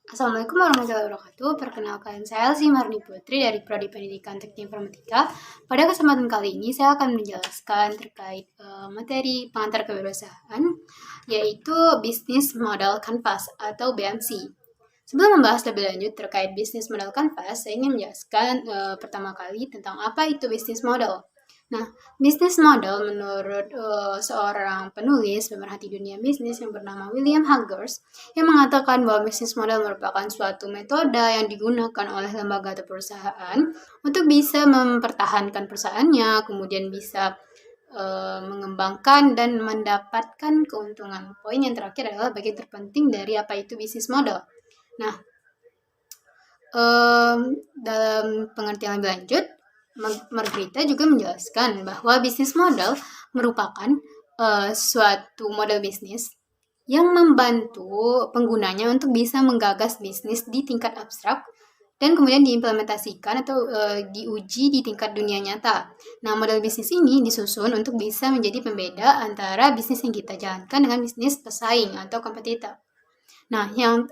Assalamualaikum warahmatullahi wabarakatuh. Perkenalkan, saya Elsie Marni Putri dari Prodi Pendidikan Teknik Informatika. Pada kesempatan kali ini, saya akan menjelaskan terkait materi pengantar kewirausahaan, yaitu Business Model Canvas atau BMC. Sebelum membahas lebih lanjut terkait Business Model Canvas, saya ingin menjelaskan pertama kali tentang apa itu Business Model. Nah, bisnis model menurut seorang penulis pemerhati dunia bisnis yang bernama William Huggers yang mengatakan bahwa bisnis model merupakan suatu metode yang digunakan oleh lembaga atau perusahaan untuk bisa mempertahankan perusahaannya, kemudian bisa mengembangkan dan mendapatkan keuntungan. Poin yang terakhir adalah bagian terpenting dari apa itu bisnis model. Nah, dalam pengertian lebih lanjut, Margarita juga menjelaskan bahwa bisnis model merupakan suatu model bisnis yang membantu penggunanya untuk bisa menggagas bisnis di tingkat abstrak dan kemudian diimplementasikan atau diuji di tingkat dunia nyata. Nah, model bisnis ini disusun untuk bisa menjadi pembeda antara bisnis yang kita jalankan dengan bisnis pesaing atau kompetitor. Nah, yang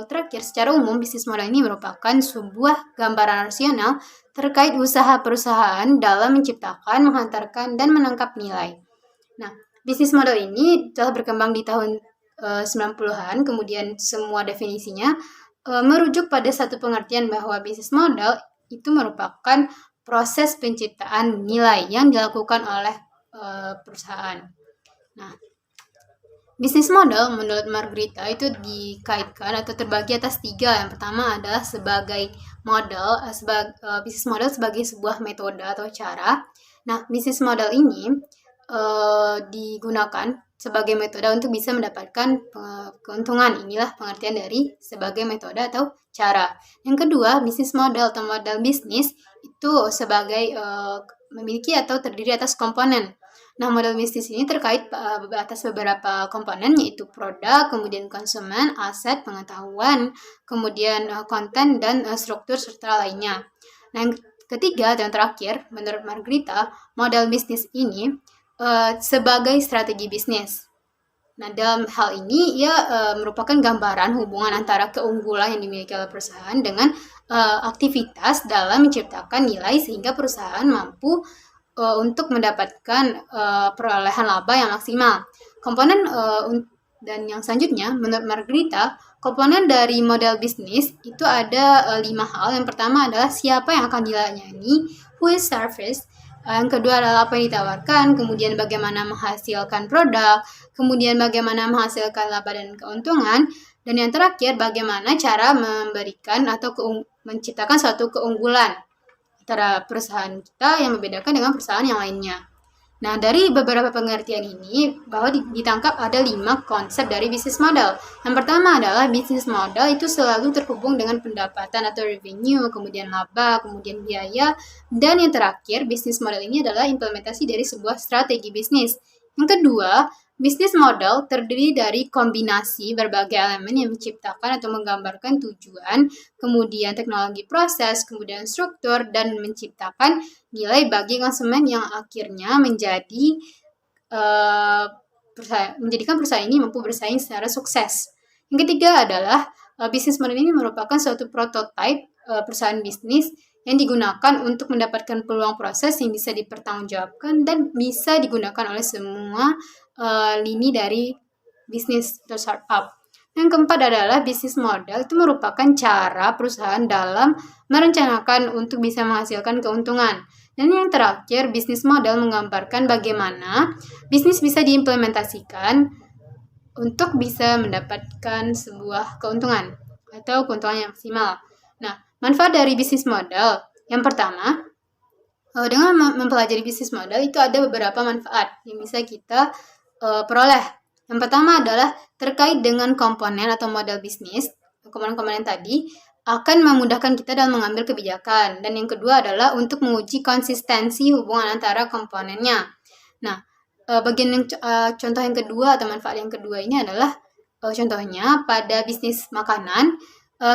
terakhir, secara umum bisnis model ini merupakan sebuah gambaran rasional terkait usaha perusahaan dalam menciptakan, menghantarkan, dan menangkap nilai. Nah, bisnis model ini telah berkembang di tahun 90-an, kemudian semua definisinya merujuk pada satu pengertian bahwa bisnis model itu merupakan proses penciptaan nilai yang dilakukan oleh perusahaan. Nah, bisnis model menurut Margarita itu dikaitkan atau terbagi atas 3. Yang pertama adalah sebagai model, bisnis model sebagai sebuah metode atau cara. Nah, bisnis model ini digunakan sebagai metode untuk bisa mendapatkan keuntungan. Inilah pengertian dari sebagai metode atau cara. Yang kedua, bisnis model atau model bisnis itu sebagai memiliki atau terdiri atas komponen. Nah, model bisnis ini terkait atas beberapa komponen, yaitu produk, kemudian konsumen, aset, pengetahuan, kemudian konten, dan struktur serta lainnya. Nah, yang ketiga dan terakhir, menurut Margarita, model bisnis ini sebagai strategi bisnis. Nah, dalam hal ini ia merupakan gambaran hubungan antara keunggulan yang dimiliki oleh perusahaan dengan aktivitas dalam menciptakan nilai sehingga perusahaan mampu untuk mendapatkan perolehan laba yang maksimal. Komponen dan yang selanjutnya, menurut Margarita, komponen dari model bisnis itu ada 5 hal. Yang pertama adalah siapa yang akan dilayani, who is service. Yang kedua adalah apa yang ditawarkan, kemudian bagaimana menghasilkan produk, kemudian bagaimana menghasilkan laba dan keuntungan, dan yang terakhir bagaimana cara memberikan atau menciptakan suatu keunggulan antara perusahaan kita yang membedakan dengan perusahaan yang lainnya. Nah, dari beberapa pengertian ini, bahwa ditangkap ada 5 konsep dari bisnis model. Yang pertama adalah bisnis model itu selalu terhubung dengan pendapatan atau revenue, kemudian laba, kemudian biaya, dan yang terakhir, bisnis model ini adalah implementasi dari sebuah strategi bisnis. Yang kedua, bisnis model terdiri dari kombinasi berbagai elemen yang menciptakan atau menggambarkan tujuan, kemudian teknologi proses, kemudian struktur, dan menciptakan nilai bagi konsumen yang akhirnya menjadikan perusahaan ini mampu bersaing secara sukses. Yang ketiga adalah bisnis model ini merupakan suatu prototipe perusahaan bisnis yang digunakan untuk mendapatkan peluang proses yang bisa dipertanggungjawabkan dan bisa digunakan oleh semua lini dari bisnis atau startup. Yang keempat adalah bisnis model itu merupakan cara perusahaan dalam merencanakan untuk bisa menghasilkan keuntungan. Dan yang terakhir, bisnis model menggambarkan bagaimana bisnis bisa diimplementasikan untuk bisa mendapatkan sebuah keuntungan atau keuntungan yang maksimal. Nah, manfaat dari bisnis model. Yang pertama, dengan mempelajari bisnis model itu ada beberapa manfaat yang bisa kita peroleh. Yang pertama adalah terkait dengan komponen atau model bisnis. Komponen-komponen tadi akan memudahkan kita dalam mengambil kebijakan. Dan yang kedua adalah untuk menguji konsistensi hubungan antara komponennya. Nah, contoh yang kedua atau manfaat yang kedua ini adalah contohnya pada bisnis makanan,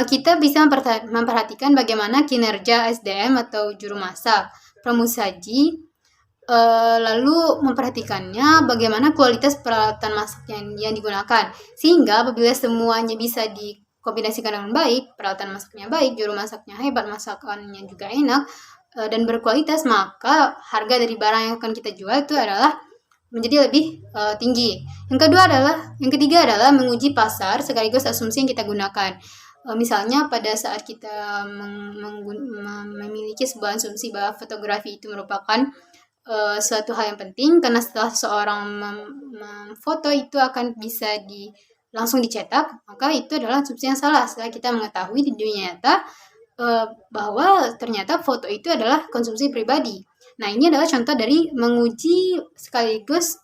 kita bisa memperhatikan bagaimana kinerja SDM atau juru masak, pramusaji, lalu memperhatikannya bagaimana kualitas peralatan masak yang digunakan. Sehingga apabila semuanya bisa kombinasikan dengan baik, peralatan masaknya baik, juru masaknya hebat, masakannya juga enak, dan berkualitas, maka harga dari barang yang akan kita jual itu adalah menjadi lebih tinggi. Yang ketiga adalah menguji pasar sekaligus asumsi yang kita gunakan. Misalnya pada saat kita memiliki sebuah asumsi bahwa fotografi itu merupakan suatu hal yang penting, karena setelah seorang memfoto itu akan bisa langsung dicetak, maka itu adalah asumsi yang salah. Setelah kita mengetahui di dunia nyata bahwa ternyata foto itu adalah konsumsi pribadi. Nah, ini adalah contoh dari menguji sekaligus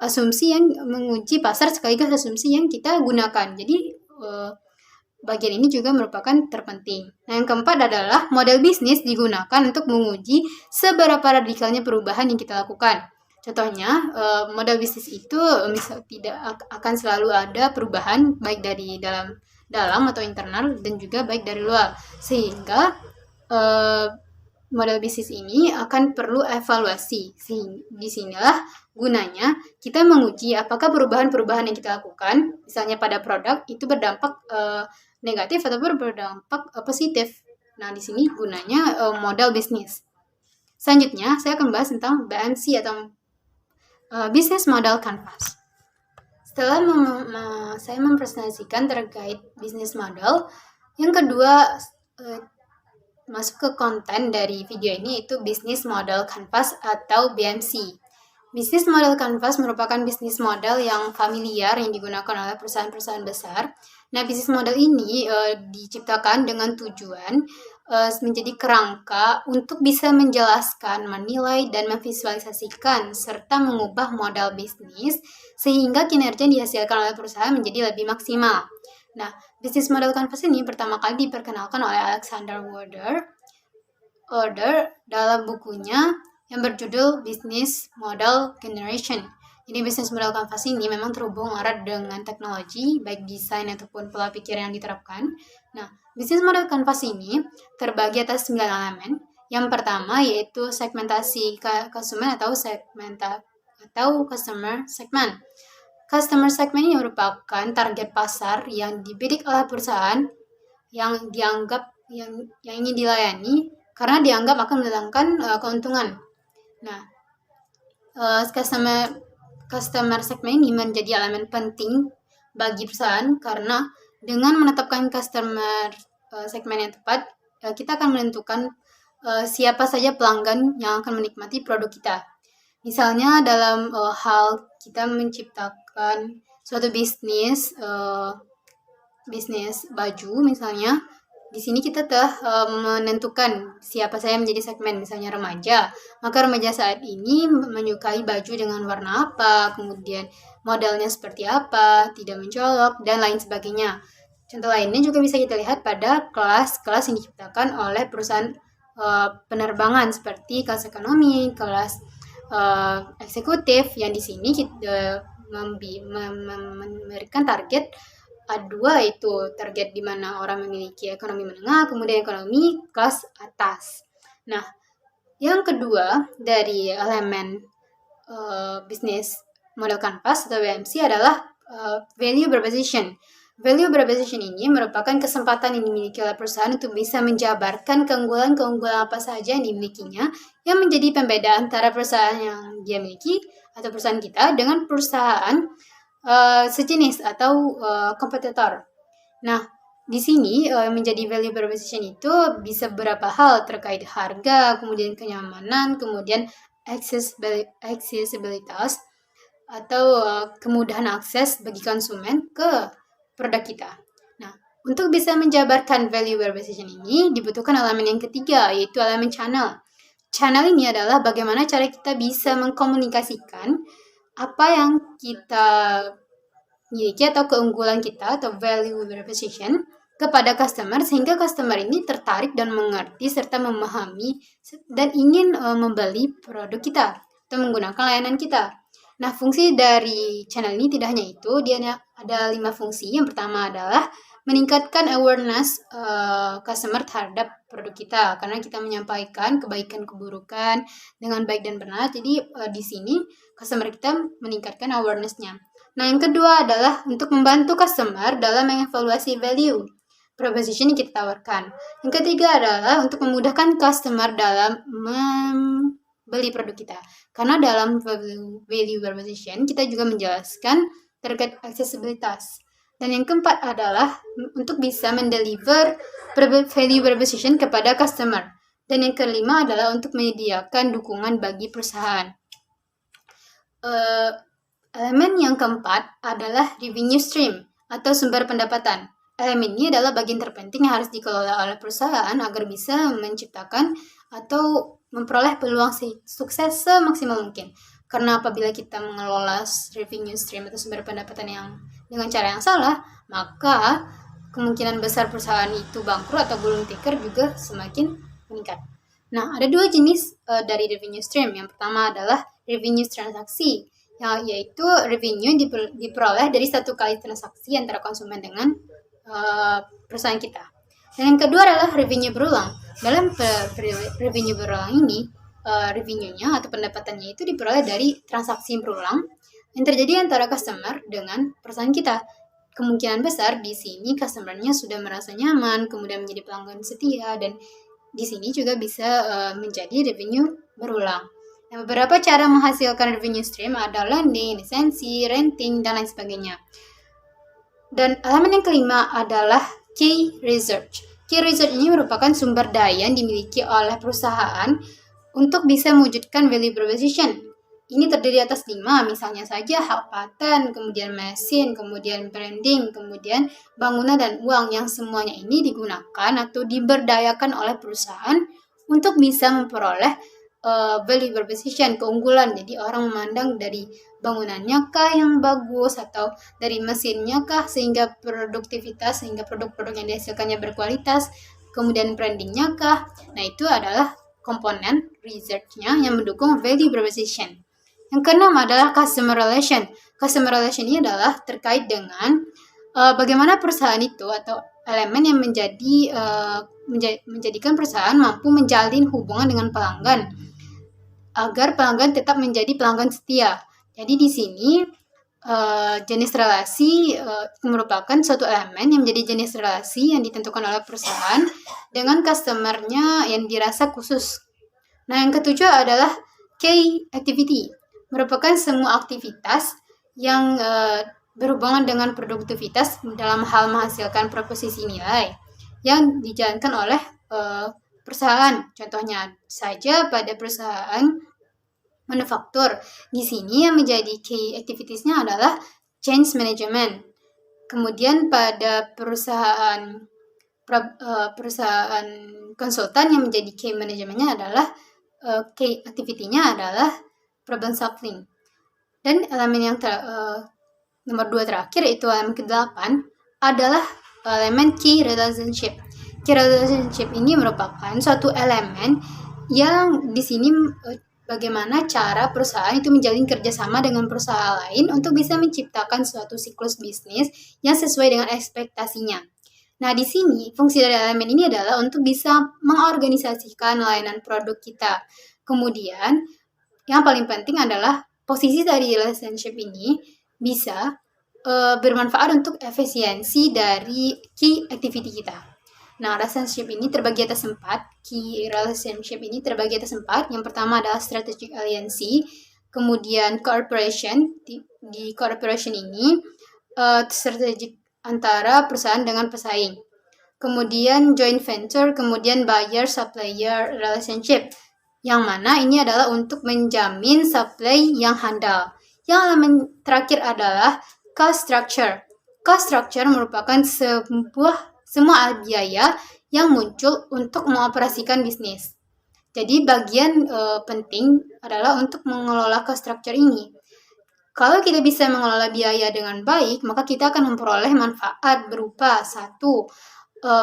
menguji pasar sekaligus asumsi yang kita gunakan. Jadi bagian ini juga merupakan terpenting. Nah, yang keempat adalah model bisnis digunakan untuk menguji seberapa radikalnya perubahan yang kita lakukan. Contohnya, model bisnis itu tidak akan selalu ada perubahan baik dari dalam atau internal dan juga baik dari luar. Sehingga model bisnis ini akan perlu evaluasi. Disinilah gunanya kita menguji apakah perubahan-perubahan yang kita lakukan, misalnya pada produk, itu berdampak negatif ataupun berdampak positif. Nah, di sini gunanya model bisnis. Selanjutnya, saya akan bahas tentang BMC atau Business Model Canvas. Setelah saya mempresentasikan terkait bisnis model, yang kedua masuk ke konten dari video ini, yaitu Business Model Canvas atau BMC. Business Model Canvas merupakan bisnis model yang familiar yang digunakan oleh perusahaan-perusahaan besar. Nah, bisnis model ini diciptakan dengan tujuan menjadi kerangka untuk bisa menjelaskan, menilai, dan memvisualisasikan serta mengubah modal bisnis sehingga kinerja yang dihasilkan oleh perusahaan menjadi lebih maksimal. Nah, bisnis model Canvas ini pertama kali diperkenalkan oleh Alexander Order dalam bukunya yang berjudul Business Model Generation. Jadi bisnis model Canvas ini memang terhubung erat dengan teknologi, baik desain ataupun pola pikir yang diterapkan. Nah, bisnis model Canvas ini terbagi atas 9 elemen. Yang pertama yaitu segmentasi konsumen atau customer segment. Customer segment ini merupakan target pasar yang dibidik oleh perusahaan yang dianggap yang ingin dilayani karena dianggap akan mendatangkan keuntungan. Nah, customer segment ini menjadi elemen penting bagi perusahaan karena dengan menetapkan customer segmen yang tepat, kita akan menentukan siapa saja pelanggan yang akan menikmati produk kita. Misalnya dalam hal kita menciptakan suatu bisnis baju misalnya, di sini kita telah menentukan siapa saja menjadi segmen, misalnya remaja. Maka remaja saat ini menyukai baju dengan warna apa, kemudian modelnya seperti apa, tidak mencolok, dan lain sebagainya. Contoh lainnya juga bisa kita lihat pada kelas-kelas yang diciptakan oleh perusahaan penerbangan seperti kelas ekonomi, kelas eksekutif, yang di sini kita memberikan target A2, itu target di mana orang memiliki ekonomi menengah, kemudian ekonomi kelas atas. Nah, yang kedua dari elemen bisnis model Canvas atau BMC adalah value proposition. Value proposition ini merupakan kesempatan yang dimiliki oleh perusahaan untuk bisa menjabarkan keunggulan-keunggulan apa saja yang dimilikinya yang menjadi pembeda antara perusahaan yang dia miliki atau perusahaan kita dengan perusahaan sejenis atau kompetitor. Nah, di sini menjadi value proposition itu bisa beberapa hal terkait harga, kemudian kenyamanan, kemudian accessibilitas atau kemudahan akses bagi konsumen ke produk kita. Nah, untuk bisa menjabarkan value proposition ini dibutuhkan elemen yang ketiga, yaitu elemen channel. Channel ini adalah bagaimana cara kita bisa mengkomunikasikan apa yang kita miliki atau keunggulan kita atau value proposition kepada customer sehingga customer ini tertarik dan mengerti serta memahami dan ingin membeli produk kita atau menggunakan layanan kita. Nah, fungsi dari channel ini tidak hanya itu, dia ada 5 fungsi. Yang pertama adalah meningkatkan awareness customer terhadap produk kita karena kita menyampaikan kebaikan keburukan dengan baik dan benar. Jadi di sini customer kita meningkatkan awareness-nya. Nah, yang kedua adalah untuk membantu customer dalam mengevaluasi value proposition yang kita tawarkan. Yang ketiga adalah untuk memudahkan customer dalam membeli produk kita. Karena dalam value proposition kita juga menjelaskan terkait aksesibilitas. Dan yang keempat adalah untuk bisa mendeliver value proposition kepada customer. Dan yang kelima adalah untuk menyediakan dukungan bagi perusahaan. Elemen yang keempat adalah revenue stream atau sumber pendapatan. Elemen ini adalah bagian terpenting yang harus dikelola oleh perusahaan agar bisa menciptakan atau memperoleh peluang sukses semaksimal mungkin. Karena apabila kita mengelola revenue stream atau sumber pendapatan yang dengan cara yang salah, maka kemungkinan besar perusahaan itu bangkrut atau gulung tikar juga semakin meningkat. Nah, ada dua jenis dari revenue stream. Yang pertama adalah revenue transaksi, yaitu revenue diperoleh dari satu kali transaksi antara konsumen dengan perusahaan kita. Dan yang kedua adalah revenue berulang. Dalam revenue berulang ini, revenue-nya atau pendapatannya itu diperoleh dari transaksi berulang yang terjadi antara customer dengan perusahaan kita. Kemungkinan besar di sini customer-nya sudah merasa nyaman, kemudian menjadi pelanggan setia, dan di sini juga bisa menjadi revenue berulang. Nah, beberapa cara menghasilkan revenue stream adalah lending, lisensi, renting, dan lain sebagainya. Dan elemen yang kelima adalah key research. Key research ini merupakan sumber daya yang dimiliki oleh perusahaan untuk bisa mewujudkan value proposition. Ini terdiri atas 5, misalnya saja hak paten, kemudian mesin, kemudian branding, kemudian bangunan dan uang, yang semuanya ini digunakan atau diberdayakan oleh perusahaan untuk bisa memperoleh value proposition, keunggulan. Jadi orang memandang dari bangunannya kah yang bagus atau dari mesinnya kah sehingga produktivitas, sehingga produk-produk yang dihasilkannya berkualitas, kemudian brandingnya kah. Nah, itu adalah komponen research-nya yang mendukung value proposition. Yang keenam adalah customer relation. Customer relation ini adalah terkait dengan bagaimana perusahaan itu atau elemen yang menjadikan perusahaan mampu menjalin hubungan dengan pelanggan agar pelanggan tetap menjadi pelanggan setia. Jadi di sini jenis relasi merupakan suatu elemen yang menjadi jenis relasi yang ditentukan oleh perusahaan dengan customer-nya yang dirasa khusus. Nah, yang ketujuh adalah key activity, merupakan semua aktivitas yang berhubungan dengan produktivitas dalam hal menghasilkan proposisi nilai yang dijalankan oleh perusahaan. Contohnya saja pada perusahaan manufaktur. Di sini yang menjadi key activities-nya adalah change management. Kemudian pada perusahaan konsultan yang menjadi key manajemennya adalah key activity-nya adalah problem solving. Dan elemen yang nomor 2 terakhir, yaitu elemen ke-8, adalah elemen key relationship. Key relationship ini merupakan suatu elemen yang di sini bagaimana cara perusahaan itu menjalin kerjasama dengan perusahaan lain untuk bisa menciptakan suatu siklus bisnis yang sesuai dengan ekspektasinya. Nah, di sini fungsi dari elemen ini adalah untuk bisa mengorganisasikan layanan produk kita. Kemudian, yang paling penting adalah posisi dari relationship ini bisa bermanfaat untuk efisiensi dari key activity kita. Nah, relationship ini terbagi atas 4. Key relationship ini terbagi atas 4. Yang pertama adalah strategic alliance, kemudian cooperation. Di cooperation ini strategic antara perusahaan dengan pesaing. Kemudian joint venture, kemudian buyer supplier relationship, yang mana ini adalah untuk menjamin supply yang handal. Yang elemen terakhir adalah cost structure. Cost structure merupakan semua biaya yang muncul untuk mengoperasikan bisnis. Jadi bagian penting adalah untuk mengelola cost structure ini. Kalau kita bisa mengelola biaya dengan baik, maka kita akan memperoleh manfaat berupa 1,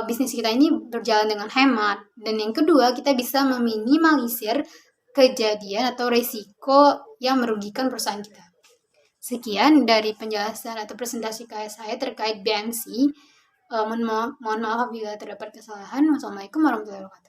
bisnis kita ini berjalan dengan hemat, dan yang kedua, kita bisa meminimalisir kejadian atau resiko yang merugikan perusahaan kita. Sekian dari penjelasan atau presentasi saya terkait BMC. Mohon maaf bila terdapat kesalahan. Wassalamualaikum warahmatullahi wabarakatuh.